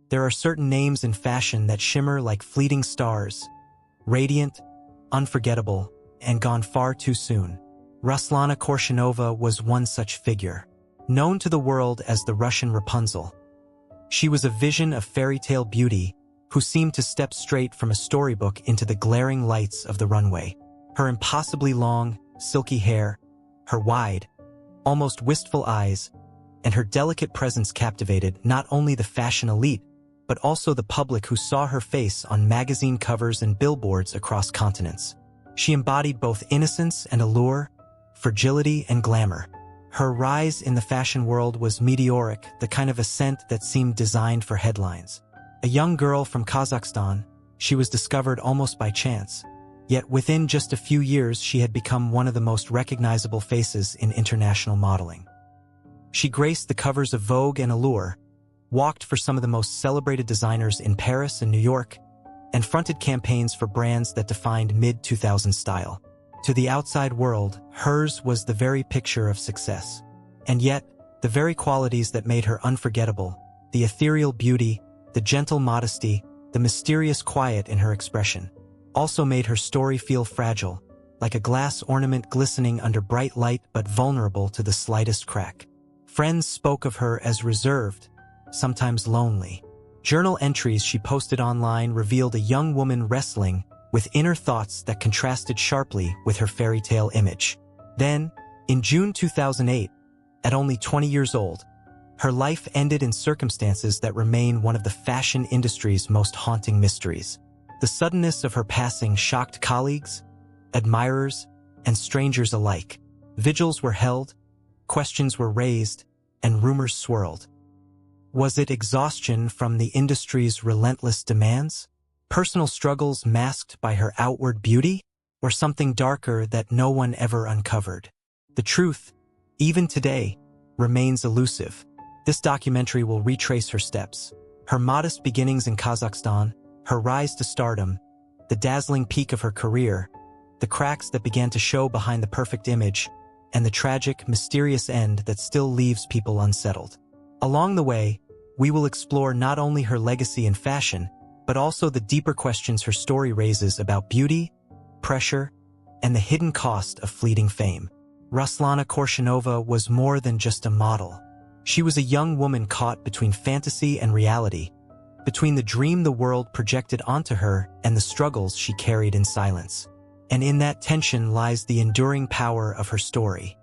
There are certain names in fashion that shimmer like fleeting stars, radiant, unforgettable, and gone far too soon. Ruslana Korshunova was one such figure, known to the world as the Russian Rapunzel. She was a vision of fairy tale beauty who seemed to step straight from a storybook into the glaring lights of the runway. Her impossibly long, silky hair, her wide, almost wistful eyes, and her delicate presence captivated not only the fashion elite, but also the public who saw her face on magazine covers and billboards across continents. She embodied both innocence and allure, fragility and glamour. Her rise in the fashion world was meteoric, the kind of ascent that seemed designed for headlines. A young girl from Kazakhstan, she was discovered almost by chance. Yet within just a few years, she had become one of the most recognizable faces in international modeling. She graced the covers of Vogue and Allure, walked for some of the most celebrated designers in Paris and New York, and fronted campaigns for brands that defined mid-2000s style. To the outside world, hers was the very picture of success. And yet, the very qualities that made her unforgettable, the ethereal beauty, the gentle modesty, the mysterious quiet in her expression, also made her story feel fragile, like a glass ornament glistening under bright light but vulnerable to the slightest crack. Friends spoke of her as reserved, sometimes lonely. Journal entries she posted online revealed a young woman wrestling with inner thoughts that contrasted sharply with her fairy tale image. Then, in June 2008, at only 20 years old, her life ended in circumstances that remain one of the fashion industry's most haunting mysteries. The suddenness of her passing shocked colleagues, admirers, and strangers alike. Vigils were held, questions were raised, and rumors swirled. Was it exhaustion from the industry's relentless demands? Personal struggles masked by her outward beauty? Or something darker that no one ever uncovered? The truth, even today, remains elusive. This documentary will retrace her steps, her modest beginnings in Kazakhstan, her rise to stardom, the dazzling peak of her career, the cracks that began to show behind the perfect image, and the tragic, mysterious end that still leaves people unsettled. Along the way, we will explore not only her legacy in fashion, but also the deeper questions her story raises about beauty, pressure, and the hidden cost of fleeting fame. Ruslana Korshunova was more than just a model. She was a young woman caught between fantasy and reality, between the dream the world projected onto her and the struggles she carried in silence. And in that tension lies the enduring power of her story.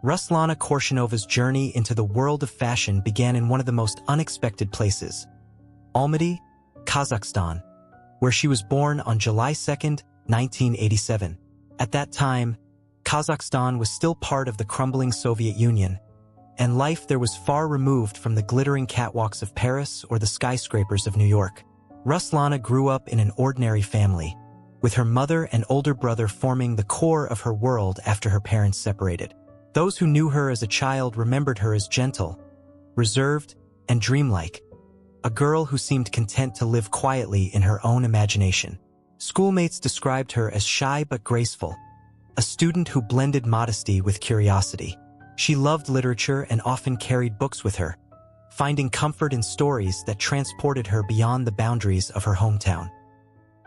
Ruslana Korshunova's journey into the world of fashion began in one of the most unexpected places, Almaty, Kazakhstan, where she was born on July 2, 1987. At that time, Kazakhstan was still part of the crumbling Soviet Union, and life there was far removed from the glittering catwalks of Paris or the skyscrapers of New York. Ruslana grew up in an ordinary family, with her mother and older brother forming the core of her world after her parents separated. Those who knew her as a child remembered her as gentle, reserved, and dreamlike, a girl who seemed content to live quietly in her own imagination. Schoolmates described her as shy but graceful, a student who blended modesty with curiosity. She loved literature and often carried books with her, finding comfort in stories that transported her beyond the boundaries of her hometown.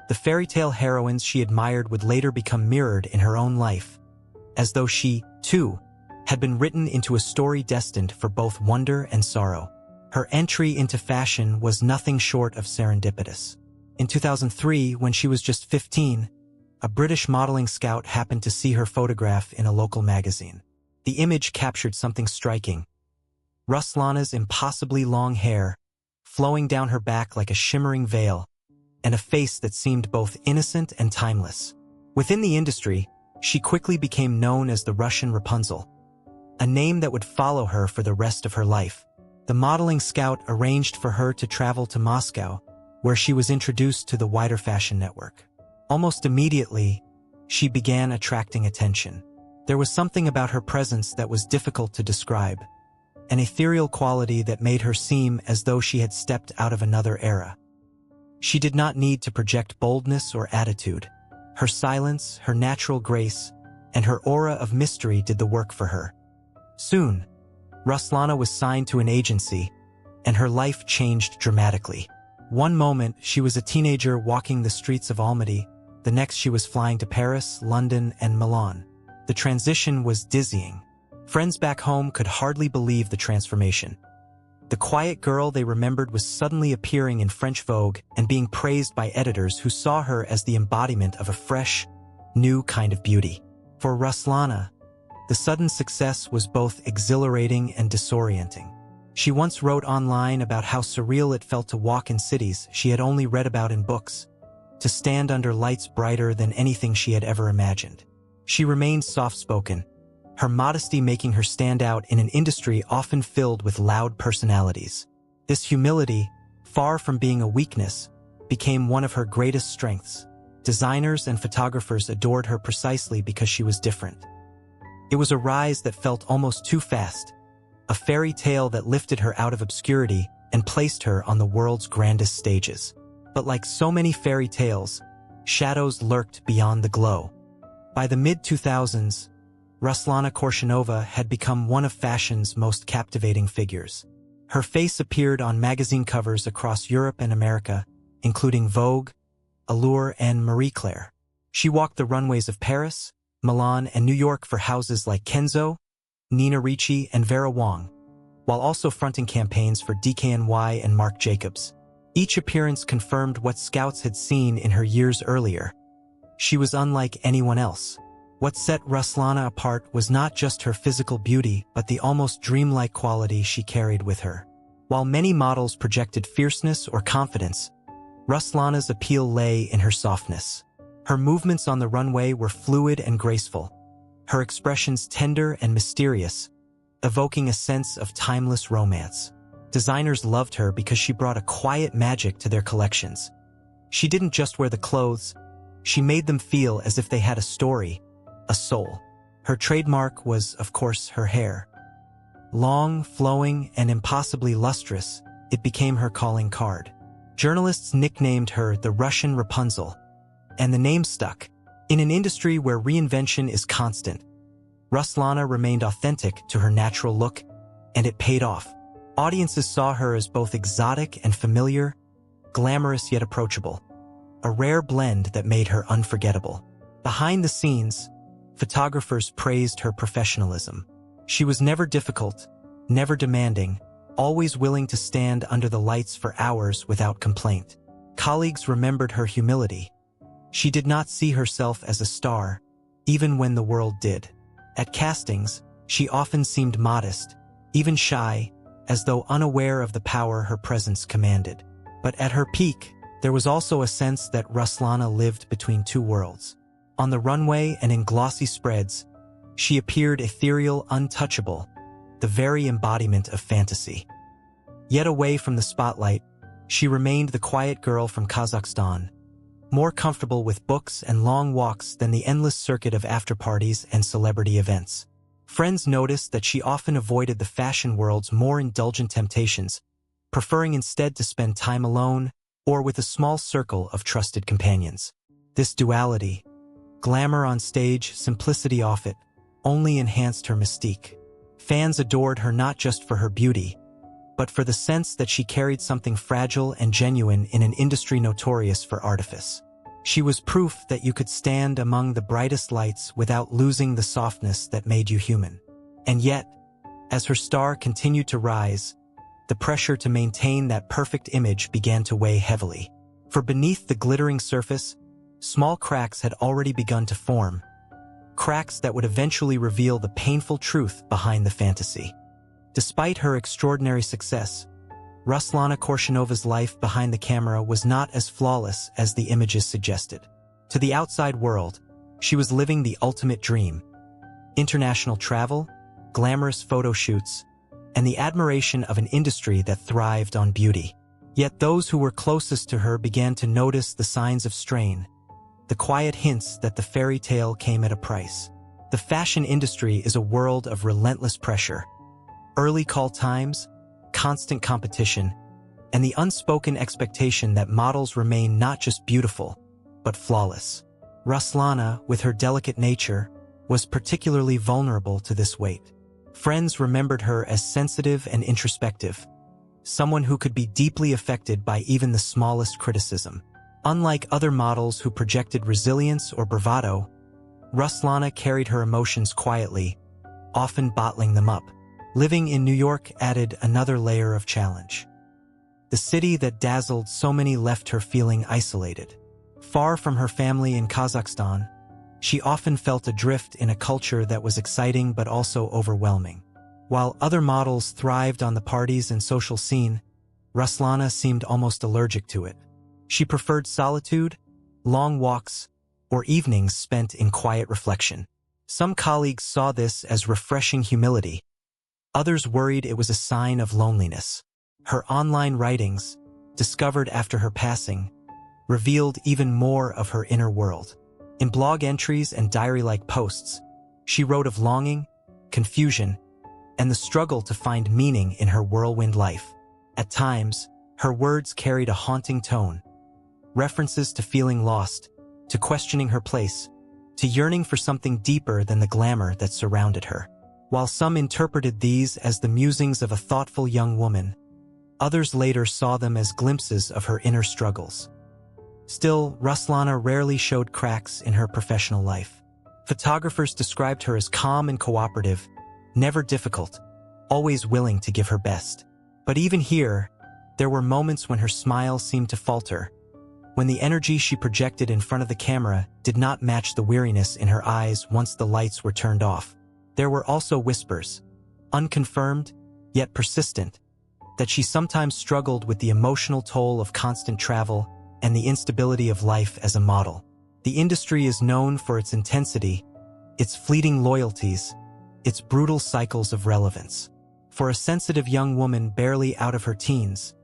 The fairy tale heroines she admired would later become mirrored in her own life, as though she, too, had been written into a story destined for both wonder and sorrow. Her entry into fashion was nothing short of serendipitous. In 2003, when she was just 15, a British modeling scout happened to see her photograph in a local magazine. The image captured something striking. Ruslana's impossibly long hair, flowing down her back like a shimmering veil, and a face that seemed both innocent and timeless. Within the industry, she quickly became known as the Russian Rapunzel, a name that would follow her for the rest of her life. The modeling scout arranged for her to travel to Moscow, where she was introduced to the wider fashion network. Almost immediately, she began attracting attention. There was something about her presence that was difficult to describe, an ethereal quality that made her seem as though she had stepped out of another era. She did not need to project boldness or attitude. Her silence, her natural grace, and her aura of mystery did the work for her. Soon, Ruslana was signed to an agency, and her life changed dramatically. One moment, she was a teenager walking the streets of Almaty. The next, she was flying to Paris, London, and Milan. The transition was dizzying. Friends back home could hardly believe the transformation. The quiet girl they remembered was suddenly appearing in French Vogue and being praised by editors who saw her as the embodiment of a fresh, new kind of beauty. For Ruslana, the sudden success was both exhilarating and disorienting. She once wrote online about how surreal it felt to walk in cities she had only read about in books, to stand under lights brighter than anything she had ever imagined. She remained soft-spoken, her modesty making her stand out in an industry often filled with loud personalities. This humility, far from being a weakness, became one of her greatest strengths. Designers and photographers adored her precisely because she was different. It was a rise that felt almost too fast, a fairy tale that lifted her out of obscurity and placed her on the world's grandest stages. But like so many fairy tales, shadows lurked beyond the glow. By the mid-2000s, Ruslana Korshunova had become one of fashion's most captivating figures. Her face appeared on magazine covers across Europe and America, including Vogue, Allure, and Marie Claire. She walked the runways of Paris, Milan, and New York for houses like Kenzo, Nina Ricci, and Vera Wang, while also fronting campaigns for DKNY and Marc Jacobs. Each appearance confirmed what scouts had seen in her years earlier. She was unlike anyone else. What set Ruslana apart was not just her physical beauty, but the almost dreamlike quality she carried with her. While many models projected fierceness or confidence, Ruslana's appeal lay in her softness. Her movements on the runway were fluid and graceful, her expressions tender and mysterious, evoking a sense of timeless romance. Designers loved her because she brought a quiet magic to their collections. She didn't just wear the clothes, she made them feel as if they had a story, a soul. Her trademark was, of course, her hair. Long, flowing, and impossibly lustrous, it became her calling card. Journalists nicknamed her the Russian Rapunzel, and the name stuck. In an industry where reinvention is constant, Ruslana remained authentic to her natural look, and it paid off. Audiences saw her as both exotic and familiar, glamorous yet approachable, a rare blend that made her unforgettable. Behind the scenes, photographers praised her professionalism. She was never difficult, never demanding, always willing to stand under the lights for hours without complaint. Colleagues remembered her humility. She did not see herself as a star, even when the world did. At castings, she often seemed modest, even shy, as though unaware of the power her presence commanded. But at her peak, there was also a sense that Ruslana lived between two worlds. On the runway and in glossy spreads, she appeared ethereal, untouchable, the very embodiment of fantasy. Yet away from the spotlight, she remained the quiet girl from Kazakhstan, more comfortable with books and long walks than the endless circuit of after-parties and celebrity events. Friends noticed that she often avoided the fashion world's more indulgent temptations, preferring instead to spend time alone or with a small circle of trusted companions. This duality, glamour on stage, simplicity off it, only enhanced her mystique. Fans adored her not just for her beauty, but for the sense that she carried something fragile and genuine in an industry notorious for artifice. She was proof that you could stand among the brightest lights without losing the softness that made you human. And yet, as her star continued to rise, the pressure to maintain that perfect image began to weigh heavily. For beneath the glittering surface, small cracks had already begun to form, cracks that would eventually reveal the painful truth behind the fantasy. Despite her extraordinary success, Ruslana Korshunova's life behind the camera was not as flawless as the images suggested. To the outside world, she was living the ultimate dream: international travel, glamorous photo shoots, and the admiration of an industry that thrived on beauty. Yet those who were closest to her began to notice the signs of strain, the quiet hints that the fairy tale came at a price. The fashion industry is a world of relentless pressure. Early call times, constant competition, and the unspoken expectation that models remain not just beautiful, but flawless. Ruslana, with her delicate nature, was particularly vulnerable to this weight. Friends remembered her as sensitive and introspective, someone who could be deeply affected by even the smallest criticism. Unlike other models who projected resilience or bravado, Ruslana carried her emotions quietly, often bottling them up. Living in New York added another layer of challenge. The city that dazzled so many left her feeling isolated. Far from her family in Kazakhstan, she often felt adrift in a culture that was exciting but also overwhelming. While other models thrived on the parties and social scene, Ruslana seemed almost allergic to it. She preferred solitude, long walks, or evenings spent in quiet reflection. Some colleagues saw this as refreshing humility. Others worried it was a sign of loneliness. Her online writings, discovered after her passing, revealed even more of her inner world. In blog entries and diary-like posts, she wrote of longing, confusion, and the struggle to find meaning in her whirlwind life. At times, her words carried a haunting tone, references to feeling lost, to questioning her place, to yearning for something deeper than the glamour that surrounded her. While some interpreted these as the musings of a thoughtful young woman, others later saw them as glimpses of her inner struggles. Still, Ruslana rarely showed cracks in her professional life. Photographers described her as calm and cooperative, never difficult, always willing to give her best. But even here, there were moments when her smile seemed to falter, when the energy she projected in front of the camera did not match the weariness in her eyes once the lights were turned off. There were also whispers, unconfirmed, yet persistent, that she sometimes struggled with the emotional toll of constant travel and the instability of life as a model. The industry is known for its intensity, its fleeting loyalties, its brutal cycles of relevance. For a sensitive young woman barely out of her teens,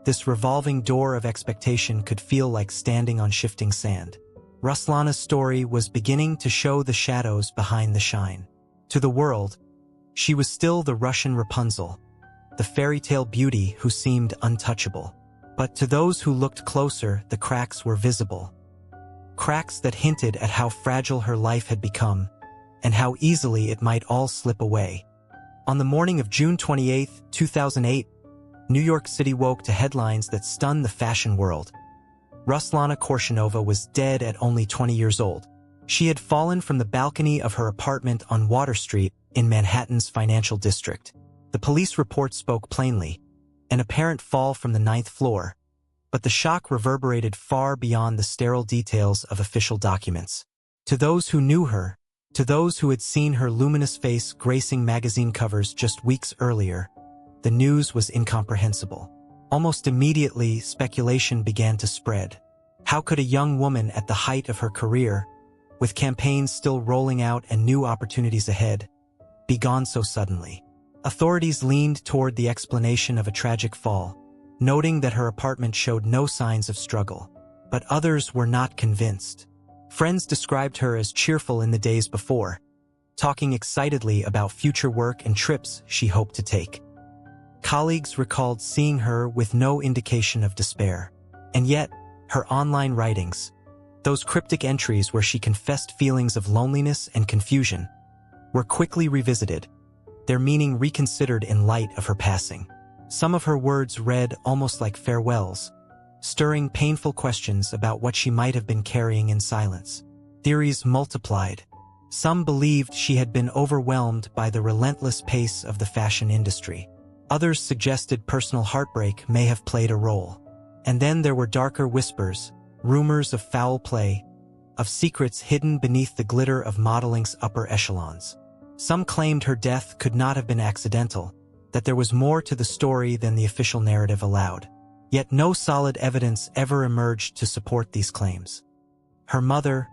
this revolving door of expectation could feel like standing on shifting sand. Ruslana's story was beginning to show the shadows behind the shine. To the world, she was still the Russian Rapunzel, the fairy tale beauty who seemed untouchable. But to those who looked closer, the cracks were visible. Cracks that hinted at how fragile her life had become, and how easily it might all slip away. On the morning of June 28, 2008, New York City woke to headlines that stunned the fashion world. Ruslana Korshunova was dead at only 20 years old. She had fallen from the balcony of her apartment on Water Street in Manhattan's financial district. The police report spoke plainly, an apparent fall from the 9th floor, but the shock reverberated far beyond the sterile details of official documents. To those who knew her, to those who had seen her luminous face gracing magazine covers just weeks earlier, the news was incomprehensible. Almost immediately, speculation began to spread. How could a young woman at the height of her career, with campaigns still rolling out and new opportunities ahead, be gone so suddenly? Authorities leaned toward the explanation of a tragic fall, noting that her apartment showed no signs of struggle. But others were not convinced. Friends described her as cheerful in the days before, talking excitedly about future work and trips she hoped to take. Colleagues recalled seeing her with no indication of despair. And yet, her online writings, those cryptic entries where she confessed feelings of loneliness and confusion, were quickly revisited, their meaning reconsidered in light of her passing. Some of her words read almost like farewells, stirring painful questions about what she might have been carrying in silence. Theories multiplied. Some believed she had been overwhelmed by the relentless pace of the fashion industry. Others suggested personal heartbreak may have played a role. And then there were darker whispers, rumors of foul play, of secrets hidden beneath the glitter of modeling's upper echelons. Some claimed her death could not have been accidental, that there was more to the story than the official narrative allowed. Yet no solid evidence ever emerged to support these claims. Her mother,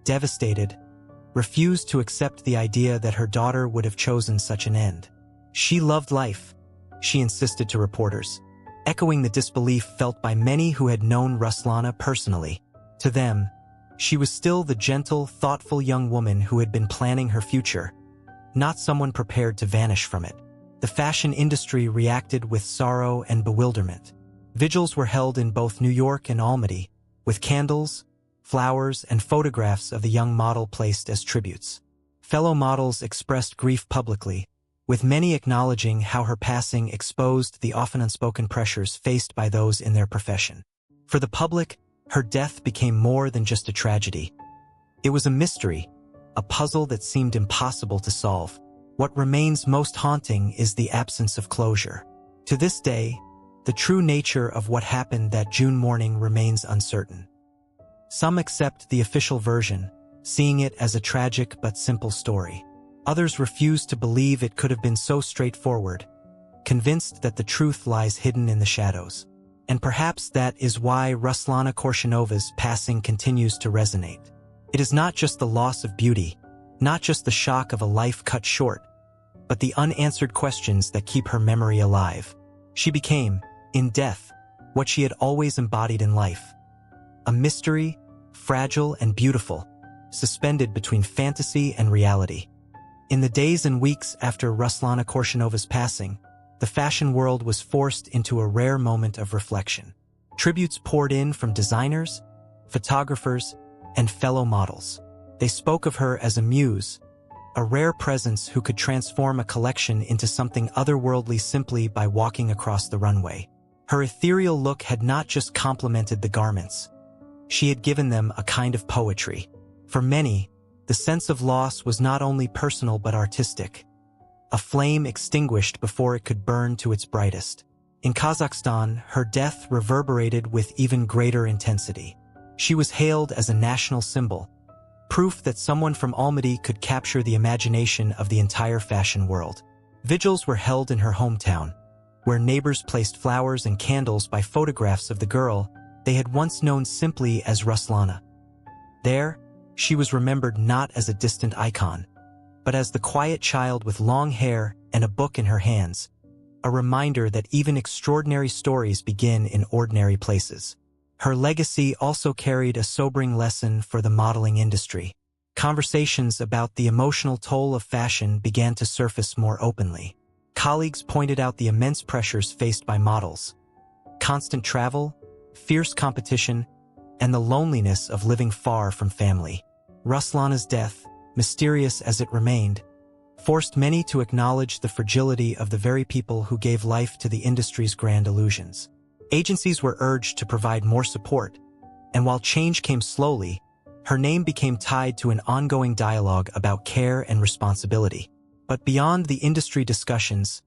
devastated, refused to accept the idea that her daughter would have chosen such an end. She loved life, she insisted to reporters, echoing the disbelief felt by many who had known Ruslana personally. To them, she was still the gentle, thoughtful young woman who had been planning her future, not someone prepared to vanish from it. The fashion industry reacted with sorrow and bewilderment. Vigils were held in both New York and Almaty, with candles, flowers, and photographs of the young model placed as tributes. Fellow models expressed grief publicly, with many acknowledging how her passing exposed the often unspoken pressures faced by those in their profession. For the public, her death became more than just a tragedy. It was a mystery, a puzzle that seemed impossible to solve. What remains most haunting is the absence of closure. To this day, the true nature of what happened that June morning remains uncertain. Some accept the official version, seeing it as a tragic but simple story. Others refuse to believe it could have been so straightforward, convinced that the truth lies hidden in the shadows. And perhaps that is why Ruslana Korshunova's passing continues to resonate. It is not just the loss of beauty, not just the shock of a life cut short, but the unanswered questions that keep her memory alive. She became, in death, what she had always embodied in life. A mystery, fragile and beautiful, suspended between fantasy and reality. In the days and weeks after Ruslana Korshunova's passing, the fashion world was forced into a rare moment of reflection. Tributes poured in from designers, photographers, and fellow models. They spoke of her as a muse, a rare presence who could transform a collection into something otherworldly simply by walking across the runway. Her ethereal look had not just complemented the garments. She had given them a kind of poetry. For many, the sense of loss was not only personal but artistic. A flame extinguished before it could burn to its brightest. In Kazakhstan, her death reverberated with even greater intensity. She was hailed as a national symbol, proof that someone from Almaty could capture the imagination of the entire fashion world. Vigils were held in her hometown, where neighbors placed flowers and candles by photographs of the girl they had once known simply as Ruslana. There, she was remembered not as a distant icon, but as the quiet child with long hair and a book in her hands, a reminder that even extraordinary stories begin in ordinary places. Her legacy also carried a sobering lesson for the modeling industry. Conversations about the emotional toll of fashion began to surface more openly. Colleagues pointed out the immense pressures faced by models: constant travel, fierce competition, and the loneliness of living far from family. Ruslana's death, mysterious as it remained, forced many to acknowledge the fragility of the very people who gave life to the industry's grand illusions. Agencies were urged to provide more support, and while change came slowly, her name became tied to an ongoing dialogue about care and responsibility. But beyond the industry discussions,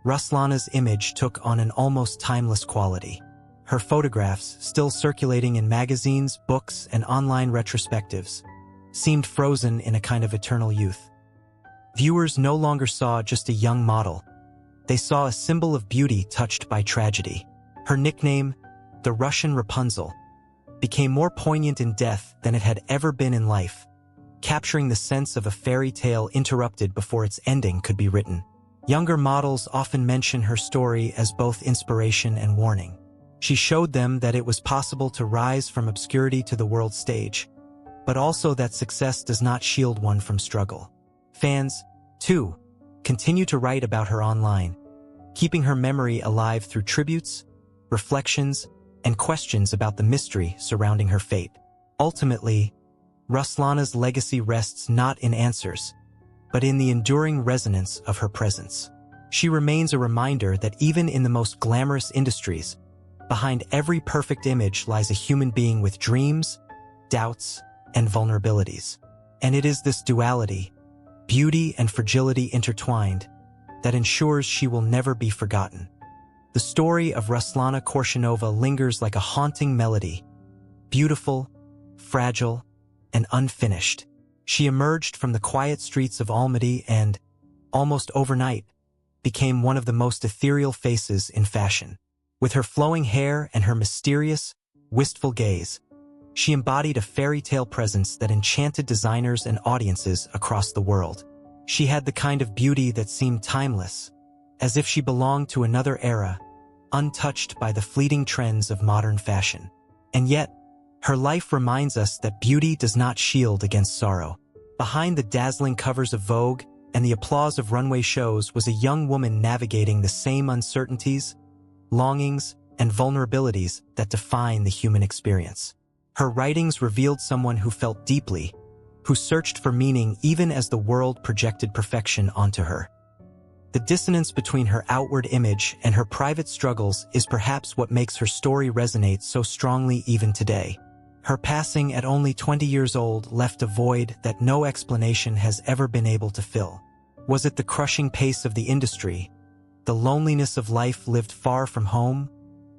Ruslana's image took on an almost timeless quality. Her photographs, still circulating in magazines, books, and online retrospectives, seemed frozen in a kind of eternal youth. Viewers no longer saw just a young model. They saw a symbol of beauty touched by tragedy. Her nickname, the Russian Rapunzel, became more poignant in death than it had ever been in life, capturing the sense of a fairy tale interrupted before its ending could be written. Younger models often mention her story as both inspiration and warning. She showed them that it was possible to rise from obscurity to the world stage, but also that success does not shield one from struggle. Fans, too, continue to write about her online, keeping her memory alive through tributes, reflections, and questions about the mystery surrounding her fate. Ultimately, Ruslana's legacy rests not in answers, but in the enduring resonance of her presence. She remains a reminder that even in the most glamorous industries, behind every perfect image lies a human being with dreams, doubts, and vulnerabilities. And it is this duality, beauty and fragility intertwined, that ensures she will never be forgotten. The story of Ruslana Korshunova lingers like a haunting melody, beautiful, fragile, and unfinished. She emerged from the quiet streets of Almaty and, almost overnight, became one of the most ethereal faces in fashion. With her flowing hair and her mysterious, wistful gaze, she embodied a fairy tale presence that enchanted designers and audiences across the world. She had the kind of beauty that seemed timeless, as if she belonged to another era, untouched by the fleeting trends of modern fashion. And yet, her life reminds us that beauty does not shield against sorrow. Behind the dazzling covers of Vogue and the applause of runway shows was a young woman navigating the same uncertainties, longings, and vulnerabilities that define the human experience. Her writings revealed someone who felt deeply, who searched for meaning even as the world projected perfection onto her. The dissonance between her outward image and her private struggles is perhaps what makes her story resonate so strongly even today. Her passing at only 20 years old left a void that no explanation has ever been able to fill. Was it the crushing pace of the industry, the loneliness of life lived far from home,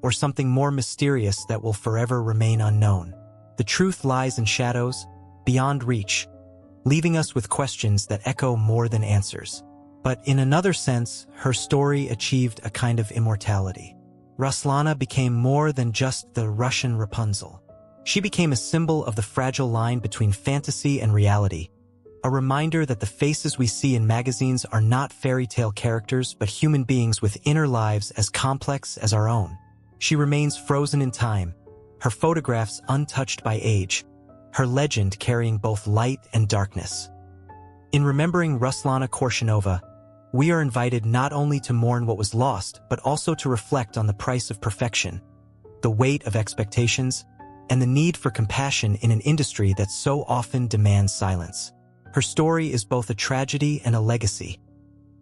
or something more mysterious that will forever remain unknown? The truth lies in shadows, beyond reach, leaving us with questions that echo more than answers. But in another sense, her story achieved a kind of immortality. Ruslana became more than just the Russian Rapunzel. She became a symbol of the fragile line between fantasy and reality, a reminder that the faces we see in magazines are not fairy tale characters but human beings with inner lives as complex as our own. She remains frozen in time, her photographs untouched by age, her legend carrying both light and darkness. In remembering Ruslana Korshunova, we are invited not only to mourn what was lost, but also to reflect on the price of perfection, the weight of expectations, and the need for compassion in an industry that so often demands silence. Her story is both a tragedy and a legacy,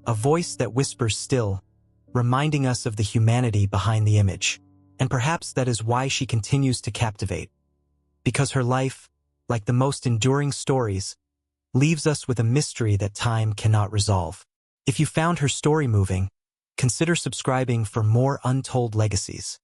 a voice that whispers still, reminding us of the humanity behind the image. And perhaps that is why she continues to captivate. Because her life, like the most enduring stories, leaves us with a mystery that time cannot resolve. If you found her story moving, consider subscribing for more untold legacies.